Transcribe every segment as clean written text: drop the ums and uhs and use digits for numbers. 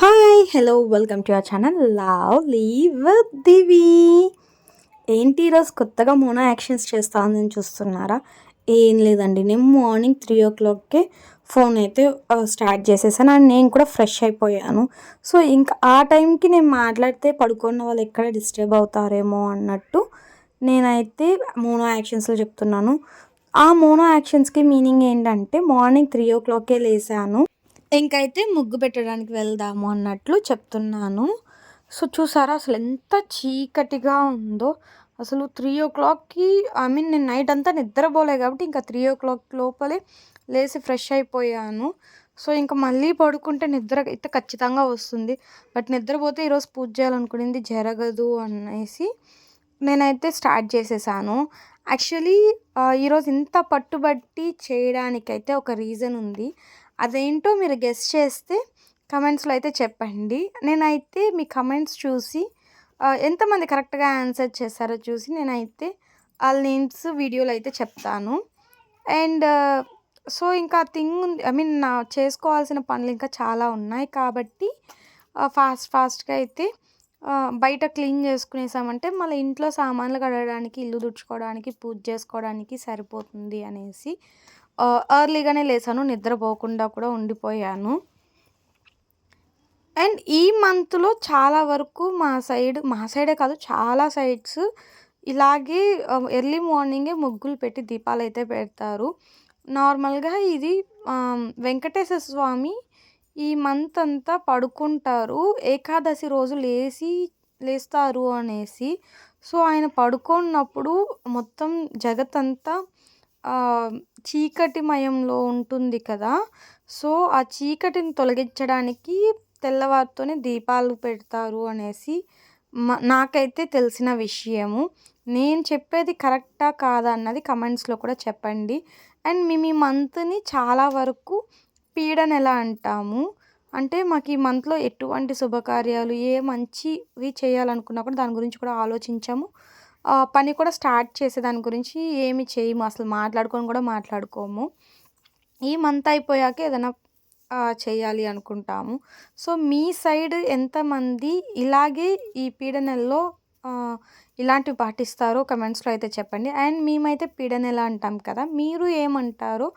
Hi hello welcome to our channel lovely with Divi. ఏంటి ఈరోజు కొత్తగా మోనో యాక్షన్స్ చేస్తా ఉందని చూస్తున్నారా? ఏం లేదండి, నేను మార్నింగ్ 3 o'clockకే ఫోన్ అయితే స్టార్ట్ చేసేసాను అండ్ నేను కూడా ఫ్రెష్ అయిపోయాను. సో ఇంకా ఆ టైంకి నేను మాట్లాడితే పడుకున్న వాళ్ళు ఎక్కడ డిస్టర్బ్ అవుతారేమో అన్నట్టు నేనైతే మోనో యాక్షన్స్లో చెప్తున్నాను. ఆ మోనో యాక్షన్స్కి మీనింగ్ ఏంటంటే మార్నింగ్ 3 o'clockకే లేసాను, ఇంకైతే ముగ్గు పెట్టడానికి వెళ్దాము అన్నట్లు చెప్తున్నాను. సో చూసారా అసలు ఎంత చీకటిగా ఉందో. అసలు 3 o'clockకి నేను నైట్ అంతా నిద్రపోలే కాబట్టి ఇంకా 3 o'clock లోపలే లేచి ఫ్రెష్ అయిపోయాను. సో ఇంకా మళ్ళీ పడుకుంటే నిద్ర అయితే ఖచ్చితంగా వస్తుంది. బట్ నిద్రపోతే ఈరోజు పూజ చేయాలనుకునింది జరగదు అనేసి నేనైతే స్టార్ట్ చేసేసాను. యాక్చువల్లీ ఈరోజు ఇంత పట్టుబట్టి చేయడానికైతే ఒక రీజన్ ఉంది. అదేంటో మీరు గెస్ చేస్తే కమెంట్స్లో అయితే చెప్పండి. నేనైతే మీ కమెంట్స్ చూసి ఎంతమంది కరెక్ట్గా ఆన్సర్ చేశారో చూసి నేనైతే వాళ్ళ నేమ్స్ వీడియోలో అయితే చెప్తాను. అండ్ సో ఇంకా థింగ్ ఉంది, నా చేసుకోవాల్సిన పనులు ఇంకా చాలా ఉన్నాయి కాబట్టి ఫాస్ట్గా అయితే బయట క్లీన్ చేసుకునేసామంటే మళ్ళీ ఇంట్లో సామాన్లు కడగడానికి, ఇల్లు తుడుచుకోవడానికి, పూజ చేసుకోవడానికి సరిపోతుంది అనేసి ఎర్లీగానే లేసాను, నిద్రపోకుండా కూడా ఉండిపోయాను. అండ్ ఈ మంత్లో చాలా వరకు మా సైడే కాదు చాలా సైడ్స్ ఇలాగే ఎర్లీ మార్నింగే ముగ్గులు పెట్టి దీపాలు అయితే పెడతారు. నార్మల్గా ఇది వెంకటేశ్వర స్వామి ఈ మంత్ అంతా పడుకుంటారు, ఏకాదశి రోజు లేస్తారు అనేసి. సో ఆయన పడుకున్నప్పుడు మొత్తం జగత్తంతా చీకటిమయంలో ఉంటుంది కదా. సో ఆ చీకటిని తొలగించడానికి తెల్లవారితోనే దీపాలు పెడతారు అనేసి నాకైతే తెలిసిన విషయము. నేను చెప్పేది కరెక్టా కాదా అన్నది కమెంట్స్లో కూడా చెప్పండి. అండ్ మేము ఈ మంత్ని చాలా వరకు పీడ నెల అంటాము. అంటే మాకు ఈ మంత్లో ఎటువంటి శుభకార్యాలు ఏ మంచివి చేయాలనుకున్నా కూడా దాని గురించి కూడా ఆలోచించాము. పని కూడా స్టార్ట్ చేసే దాని గురించి ఏమి చేయము, అసలు మాట్లాడుకొని కూడా మాట్లాడుకోము. ఈ మంత్ అయిపోయాక ఏదైనా చేయాలి అనుకుంటాము. సో మీ సైడ్ ఎంతమంది ఇలాగే ఈ పీడ నెలలో ఇలాంటివి పాటిస్తారో కమెంట్స్లో అయితే చెప్పండి. అండ్ మేమైతే పీడ నెల అంటాం కదా, మీరు ఏమంటారో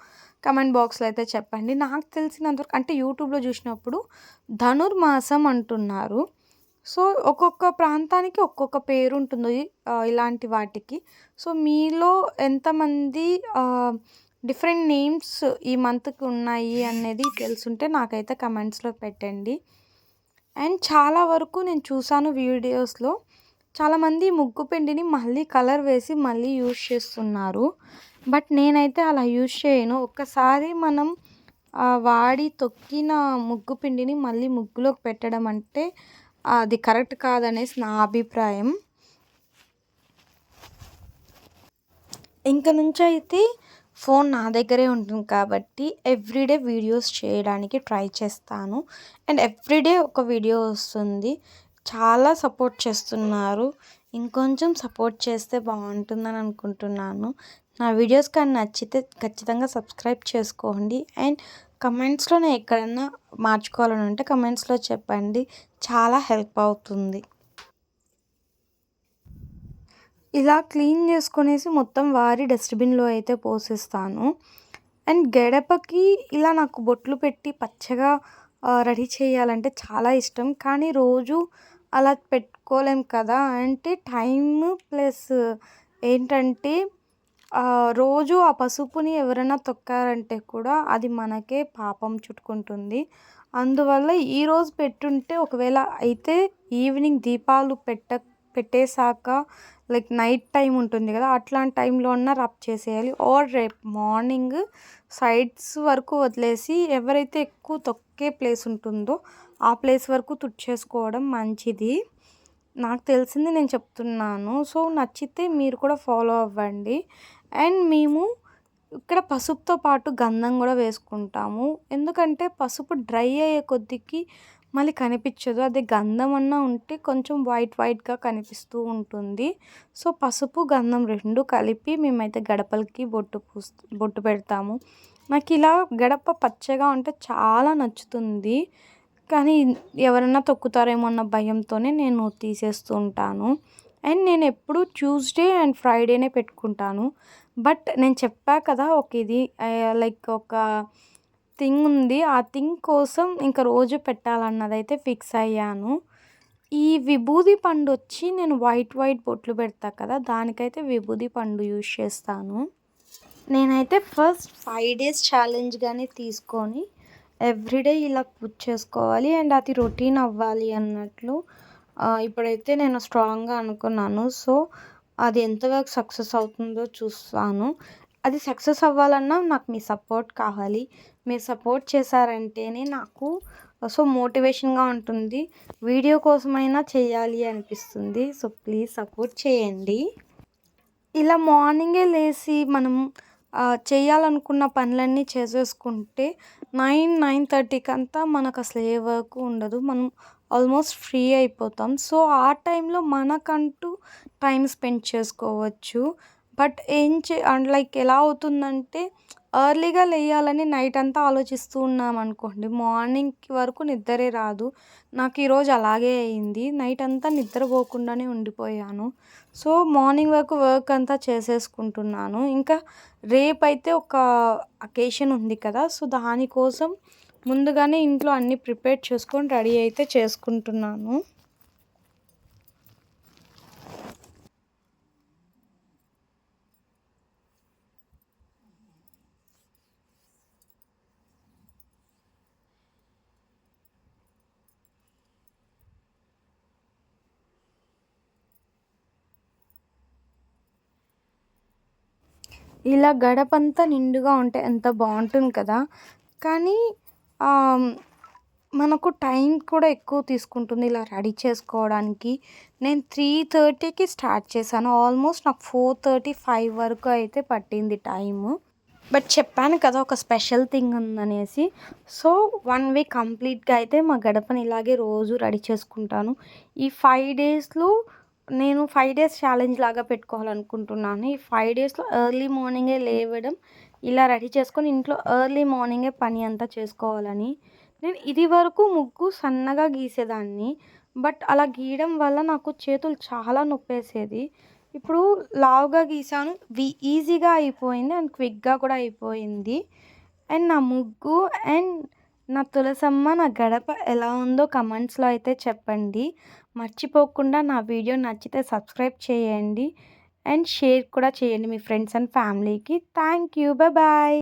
కమెంట్ బాక్స్లో అయితే చెప్పండి. నాకు తెలిసినంతవరకు అంటే యూట్యూబ్లో చూసినప్పుడు ధనుర్మాసం అంటున్నారు. సో ఒక్కొక్క ప్రాంతానికి ఒక్కొక్క పేరు ఉంటుంది ఇలాంటి వాటికి. సో మీలో ఎంతమంది డిఫరెంట్ నేమ్స్ ఈ మంత్కి ఉన్నాయి అనేది తెలుసుంటే నాకైతే కమెంట్స్లో పెట్టండి. అండ్ చాలా వరకు నేను చూసాను వీడియోస్లో చాలామంది ముగ్గు పిండిని మళ్ళీ కలర్ వేసి మళ్ళీ యూజ్ చేస్తున్నారు. బట్ నేనైతే అలా యూజ్ చేయను. ఒక్కసారి మనం వాడి తొక్కిన ముగ్గు పిండిని మళ్ళీ ముగ్గులోకి పెట్టడం అంటే అది కరెక్ట్ కాదనేసి నా అభిప్రాయం. ఇంక నుంచి అయితే ఫోన్ నా దగ్గరే ఉంటుంది కాబట్టి ఎవ్రీడే వీడియోస్ చేయడానికి ట్రై చేస్తాను. అండ్ ఎవ్రీడే ఒక వీడియో వస్తుంది. చాలా సపోర్ట్ చేస్తున్నారు, ఇంకొంచెం సపోర్ట్ చేస్తే బాగుంటుందని అనుకుంటున్నాను. నా వీడియోస్ కానీ నచ్చితే ఖచ్చితంగా సబ్స్క్రైబ్ చేసుకోండి. అండ్ కమెంట్స్లో నేను ఎక్కడన్నా మార్చుకోవాలని ఉంటే కమెంట్స్లో చెప్పండి, చాలా హెల్ప్ అవుతుంది. ఇలా క్లీన్ చేసుకునేసి మొత్తం వారి డస్ట్బిన్లో అయితే పోసేస్తాను. అండ్ గడపకి ఇలా నాకు బొట్లు పెట్టి పచ్చగా రెడీ చేయాలంటే చాలా ఇష్టం, కానీ రోజు అలా పెట్టుకోలేం కదా. అంటే టైమ్ ప్లస్ ఏంటంటే రోజు ఆ పసుపుని ఎవరైనా తొక్కారంటే కూడా అది మనకే పాపం చుట్టుకుంటుంది. అందువల్ల ఈరోజు పెట్టుంటే ఒకవేళ అయితే ఈవినింగ్ దీపాలు పెట్టేశాక లైక్ నైట్ టైం ఉంటుంది కదా, అట్లాంటి టైంలో అన్నా రబ్ చేసేయాలి. ఆర్ రేపు మార్నింగ్ సైడ్స్ వరకు వదిలేసి ఎవరైతే ఎక్కువ తొక్కే ప్లేస్ ఉంటుందో ఆ ప్లేస్ వరకు తుడిచేసుకోవడం మంచిది. నాకు తెలిసింది నేను చెప్తున్నాను. సో నచ్చితే మీరు కూడా ఫాలో అవ్వండి. అండ్ మేము ఇక్కడ పసుపుతో పాటు గంధం కూడా వేసుకుంటాము. ఎందుకంటే పసుపు డ్రై అయ్యే కొద్దికి మళ్ళీ కనిపించదు, అదే గంధం అన్నా ఉంటే కొంచెం వైట్గా కనిపిస్తూ ఉంటుంది. సో పసుపు గంధం రెండు కలిపి మేమైతే గడపలకి బొట్టు పెడతాము. నాకు ఇలా గడప పచ్చగా ఉంటే చాలా నచ్చుతుంది. కానీ ఎవరైనా తొక్కుతారేమో అన్న భయంతోనే నేను తీసేస్తూ ఉంటాను. అండ్ నేను ఎప్పుడు ట్యూస్డే అండ్ ఫ్రైడేనే పెట్టుకుంటాను. బట్ నేను చెప్పా కదా ఒక ఇది లైక్ ఒక థింగ్ ఉంది. ఆ థింగ్ కోసం ఇంక రోజు పెట్టాలన్నదైతే ఫిక్స్ అయ్యాను. ఈ విభూది పండొచ్చి నేను వైట్ బొట్లు పెడతా కదా! దానికైతే విభూది పండు యూజ్ చేస్తాను. నేనైతే ఫస్ట్ 5 డేస్ ఛాలెంజ్‌గానే తీసుకొని ఎవ్రీడే ఇలా పూజ చేసుకోవాలి అండ్ అది రొటీన్ అవ్వాలి అన్నట్లు ఇప్పుడైతే నేను స్ట్రాంగ్‌గా అనుకున్నాను. సో, అది ఎంతవరకు సక్సెస్ అవుతుందో చూస్తాను. అది సక్సెస్ అవ్వాలన్నా నాకు మీ సపోర్ట్ కావాలి. మీరు సపోర్ట్ చేశారంటేనే నాకు సో, మోటివేషన్‌గా ఉంటుంది. వీడియో కోసమైనా చేయాలి అనిపిస్తుంది. సో, ప్లీజ్ సపోర్ట్ చేయండి. ఇలా మార్నింగే లేసి మనం చేయాలనుకున్న పనులన్నీ చేసేసుకుంటే 9:30కంతా మనకసలు ఏ వర్క్ ఉండదు. మనం ఆల్మోస్ట్ ఫ్రీ అయిపోతాం. సో, ఆ టైంలో మనకంటూ టైం స్పెండ్ చేసుకోవచ్చు. బట్ లైక్ ఎలా అవుతుందంటే ఎర్లీగా లేయాలని నైట్ అంతా ఆలోచిస్తూ ఉన్నామనుకోండి, మార్నింగ్‌కి వరకు నిద్రే రాదు. నాకు ఈరోజు అలాగే అయింది. నైట్ అంతా నిద్రపోకుండానే ఉండిపోయాను. సో, మార్నింగ్ వరకు వర్క్ అంతా చేసేసుకుంటున్నాను. ఇంకా రేపైతే ఒక అకేషన్ ఉంది కదా! సో, దానికోసం ముందుగానే ఇంట్లో అన్నీ ప్రిపేర్ చేసుకొని రెడీ అయితే చేసుకుంటున్నాను. ఇలా గడపంతా నిండుగా ఉంటే ఎంత బావుంటుంది కదా! కానీ ఆహ్, మనకు టైం కూడా ఎక్కువ తీసుకుంటుంది ఇలా రెడీ చేసుకోవడానికి. నేను 3:30కి స్టార్ట్ చేశాను. ఆల్మోస్ట్ నాకు 4:30, 5 వరకు అయితే పట్టింది టైము. బట్ చెప్పాను కదా! ఒక స్పెషల్ థింగ్ ఉందనేసి. సో, 1 వీక్ కంప్లీట్‌గా అయితే మా గడపని ఇలాగే రోజు రెడీ చేసుకుంటాను. ఈ 5 డేస్‌లో నేను 5 డేస్ ఛాలెంజ్ లాగా పెట్టుకోవాలనుకుంటున్నాను. ఈ 5 డేస్‌లో ఎర్లీ మార్నింగే లేవడం, ఇలా రెడీ చేసుకొని ఇంట్లో ఎర్లీ మార్నింగే పని అంతా చేసుకోవాలని. నేను ఇదివరకు ముగ్గు సన్నగా గీసేదాన్ని. బట్ అలా గీయడం వల్ల నాకు చేతులు చాలా నొప్పేసేది. ఇప్పుడు లావుగా గీసాను. ఈజీగా అయిపోయింది అండ్ క్విక్‌గా కూడా అయిపోయింది. అండ్ నా ముగ్గు అండ్ నా తులసమ్మ, నా గడప ఎలా ఉందో కమెంట్స్‌లో అయితే చెప్పండి. మర్చిపోకుండా నా వీడియో నచ్చితే సబ్స్క్రైబ్ చేయండి. అండ్ షేర్ కూడా చేయండి మీ ఫ్రెండ్స్ అండ్ ఫ్యామిలీకి. Thank you. బాయ్.